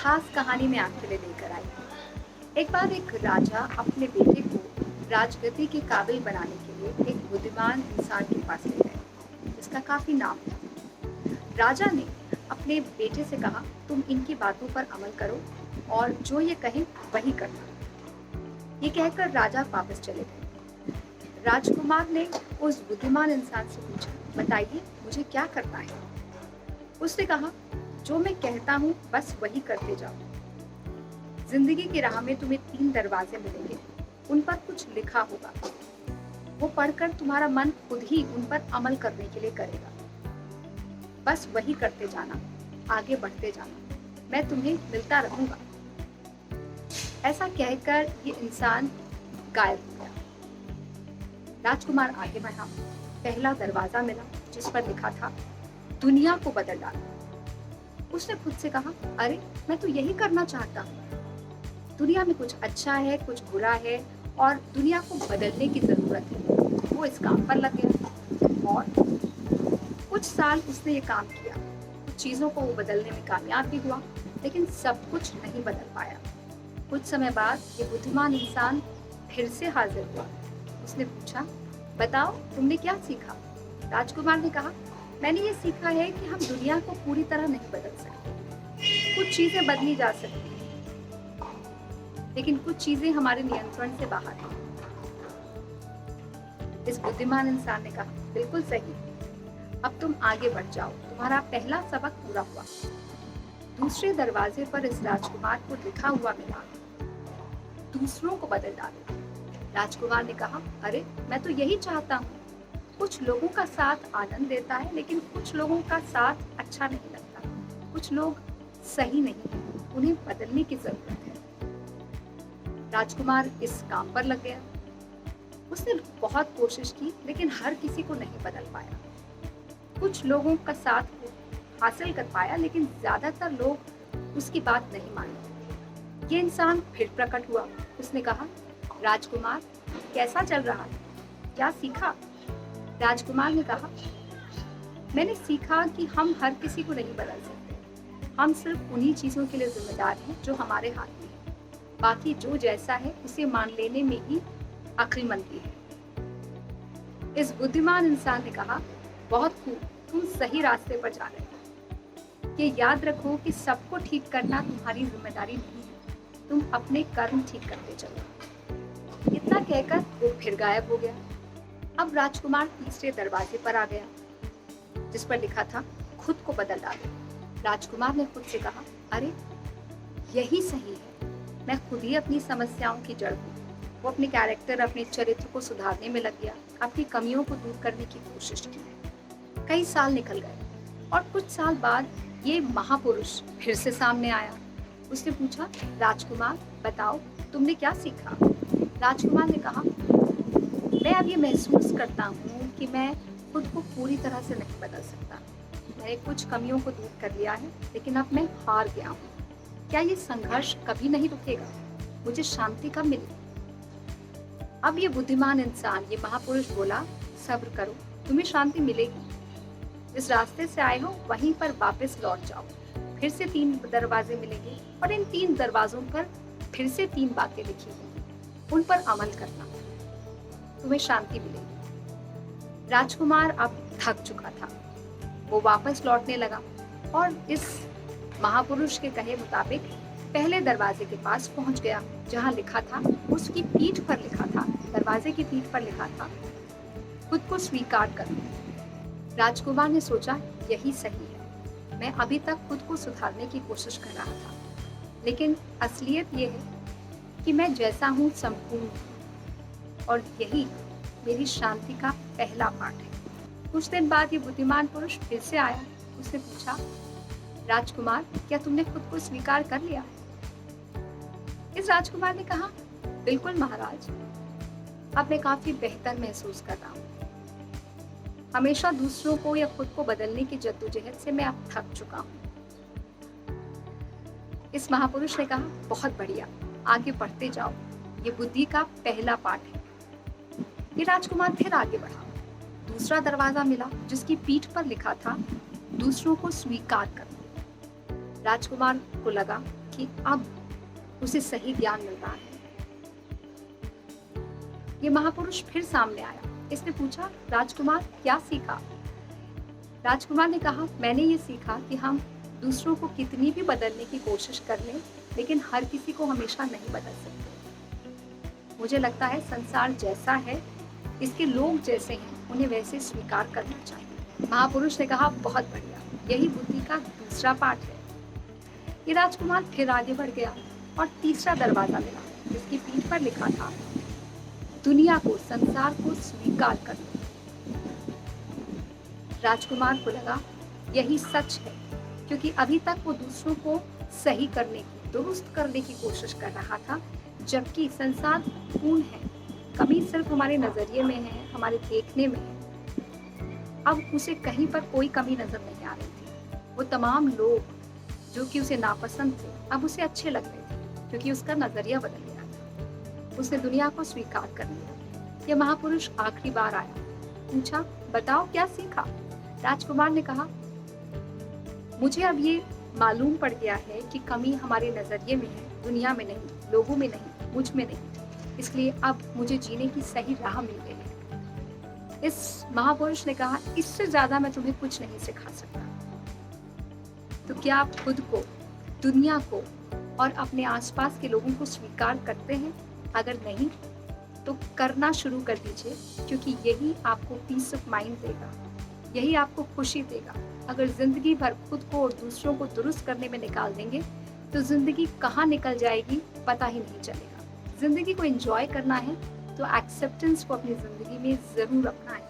खास कहानी में आपके लिए लेकर आई हूँ। एक बार एक राजा अपने बेटे को राजगद्दी के काबिल बनाने के लिए एक बुद्धिमान इंसान के पास ले गए, जिसका काफी नाम था। राजा ने अपने बेटे से कहा, तुम इनकी बातों पर अमल करो और जो ये कहें वही करना। ये कहकर राजा वापस चले गए। राजकुमार ने उस बुद्धिमान इंसान से पूछा, बताइए मुझे क्या करना है। उसने कहा, जो मैं कहता हूँ बस वही करते जाओ। जिंदगी की राह में तुम्हें 3 दरवाजे मिलेंगे, उन पर कुछ लिखा होगा। वो पढ़कर तुम्हारा मन खुद ही उन पर अमल करने के लिए करेगा। बस वही करते जाना, आगे बढ़ते जाना, मैं तुम्हें मिलता रहूंगा। ऐसा कहकर ये इंसान गायब हो गया। राजकुमार आगे बढ़ा, पहला दरवाजा मिला जिस पर लिखा था, दुनिया को बदल डालो। उसने खुद से कहा, अरे मैं तो यही करना चाहता हूँ। दुनिया में कुछ अच्छा है, कुछ बुरा है और दुनिया को बदलने की जरूरत है। वो इस काम पर लग गया और कुछ साल उसने ये काम किया। कुछ चीजों को वो बदलने में कामयाब भी हुआ, लेकिन सब कुछ नहीं बदल पाया। कुछ समय बाद ये बुद्धिमान इंसान फिर से हाजिर हुआ। उसने पूछा, बताओ तुमने क्या सीखा। राजकुमार ने कहा, मैंने ये सीखा है कि हम दुनिया को पूरी तरह नहीं बदल सकते। कुछ चीजें बदली जा सकती हैं, लेकिन कुछ चीजें हमारे नियंत्रण से बाहर हैं। इस बुद्धिमान इंसान ने कहा, बिल्कुल सही, अब तुम आगे बढ़ जाओ, तुम्हारा पहला सबक पूरा हुआ। दूसरे दरवाजे पर इस राजकुमार को लिखा हुआ मिला, दूसरों को बदल डालो। राजकुमार ने कहा, अरे मैं तो यही चाहता हूँ। कुछ लोगों का साथ आनंद देता है, लेकिन कुछ लोगों का साथ अच्छा नहीं लगता। कुछ लोग सही नहीं है, उन्हें बदलने की जरूरत है। राजकुमार इस काम पर लग गया। उसने बहुत कोशिश की, लेकिन हर किसी को नहीं बदल पाया। कुछ लोगों का साथ हासिल कर पाया, लेकिन ज्यादातर लोग उसकी बात नहीं माने। ये इंसान फिर प्रकट हुआ। उसने कहा, राजकुमार कैसा चल रहा है, क्या सीखा। राजकुमार ने कहा, मैंने सीखा कि हम हर किसी को नहीं बदल सकते। हम सिर्फ उन्हीं चीजों के लिए जिम्मेदार हैं जो हमारे हाथ में है। बाकी जो जैसा है उसे मान लेने में ही अक्लमंदी है। इस बुद्धिमान इंसान ने कहा, बहुत खूब, तुम सही रास्ते पर जा रहे हो। ये याद रखो कि सबको ठीक करना तुम्हारी जिम्मेदारी नहीं है, तुम अपने कर्म ठीक करते चलो। इतना कहकर वो फिर गायब हो गया। अब राजकुमार तीसरे दरवाजे पर आ गया, जिस पर लिखा था, खुद को बदल डालो। राजकुमार ने खुद से कहा, अरे यही सही है, मैं खुद ही अपनी समस्याओं की जड़ हूँ। वो अपने कैरेक्टर, अपने चरित्र को सुधारने में लग गया, अपनी कमियों को दूर करने की कोशिश की। कई साल निकल गए और कुछ साल बाद ये महापुरुष फिर से सामने आया। उसने पूछा, राजकुमार बताओ तुमने क्या सीखा। राजकुमार ने कहा, मैं अब ये महसूस करता हूँ कि मैं खुद को पूरी तरह से नहीं बदल सकता। मैंने कुछ कमियों को दूर कर लिया है, लेकिन अब मैं हार गया हूँ। क्या ये संघर्ष कभी नहीं रुकेगा? मुझे शांति कब मिलेगी? अब ये बुद्धिमान इंसान, ये महापुरुष बोला, सब्र करो, तुम्हें शांति मिलेगी। जिस रास्ते से आए हो वहीं पर वापस लौट जाओ। फिर से 3 दरवाजे मिलेंगे और इन 3 दरवाजों पर फिर से 3 बातें लिखी होंगी, उन पर अमल करना, तुम्हें शांति मिलेगी। राजकुमार अब थक चुका था। वो वापस लौटने लगा और इस महापुरुष के कहे मुताबिक पहले दरवाजे के पास पहुंच गया, जहां लिखा था, उसकी पीठ पर लिखा था, दरवाजे की पीठ पर लिखा था, खुद को स्वीकार करो। राजकुमार ने सोचा, यही सही है। मैं अभी तक खुद को सुधारने की कोशिश कर रहा था, लेकिन असलियत ये है कि मैं जैसा हूँ संपूर्ण हूँ, और यही मेरी शांति का पहला पाठ है। कुछ दिन बाद ये बुद्धिमान पुरुष फिर से आया। उसने पूछा, राजकुमार क्या तुमने खुद को स्वीकार कर लिया। इस राजकुमार ने कहा, बिल्कुल महाराज, अब मैं काफी बेहतर महसूस कर रहा हूँ। हमेशा दूसरों को या खुद को बदलने की जद्दोजहद से मैं अब थक चुका हूँ। इस महापुरुष ने कहा, बहुत बढ़िया, आगे बढ़ते जाओ, ये बुद्धि का पहला पाठ है। ये राजकुमार फिर आगे बढ़ा। दूसरा दरवाजा मिला, जिसकी पीठ पर लिखा था, दूसरों को स्वीकार करो। राजकुमार को लगा, कि अब उसे सही ज्ञान मिल रहा है। ये महापुरुष फिर सामने आया। इसने पूछा, राजकुमार क्या सीखा? राजकुमार ने कहा, मैंने ये सीखा कि हम दूसरों को कितनी भी बदलने की कोशिश कर लें, लेकिन हर किसी को हमेशा नहीं बदल सकते। मुझे लगता है संसार जैसा है, इसके लोग जैसे हैं, उन्हें वैसे स्वीकार करना चाहिए। महापुरुष ने कहा, बहुत बढ़िया, यही बुद्धि का दूसरा पाठ है। ये राजकुमार फिर आगे बढ़ गया और तीसरा दरवाजा मिला, जिसकी पीठ पर लिखा था, दुनिया को, संसार को स्वीकार कर लो। राजकुमार को लगा यही सच है, क्योंकि अभी तक वो दूसरों को सही करने की, दुरुस्त करने की कोशिश कर रहा था, जबकि संसार पूर्ण है। कमी सिर्फ हमारे नजरिए में है, हमारे देखने में है। अब उसे कहीं पर कोई कमी नजर नहीं आ रही थी। वो तमाम लोग जो कि उसे नापसंद थे, अब उसे अच्छे लग रहे थे, क्योंकि उसका नजरिया बदल गया था। उसने दुनिया को स्वीकार कर लिया। यह महापुरुष आखिरी बार आया। पूछा, बताओ क्या सीखा? राजकुमार ने कहा, मुझे अब ये मालूम पड़ गया है कि कमी हमारे नजरिए में है, दुनिया में नहीं, लोगों में नहीं, मुझ में नहीं। इसलिए अब मुझे जीने की सही राह मिल गई है। इस महापुरुष ने कहा, इससे ज्यादा मैं तुम्हें कुछ नहीं सिखा सकता। तो क्या आप खुद को, दुनिया को और अपने आसपास के लोगों को स्वीकार करते हैं? अगर नहीं तो करना शुरू कर दीजिए, क्योंकि यही आपको पीस ऑफ माइंड देगा, यही आपको खुशी देगा। अगर जिंदगी भर खुद को और दूसरों को दुरुस्त करने में निकाल देंगे तो जिंदगी कहाँ निकल जाएगी पता ही नहीं चलेगा। जिंदगी को एंजॉय करना है तो एक्सेप्टेंस को अपनी जिंदगी में जरूर अपनाएं।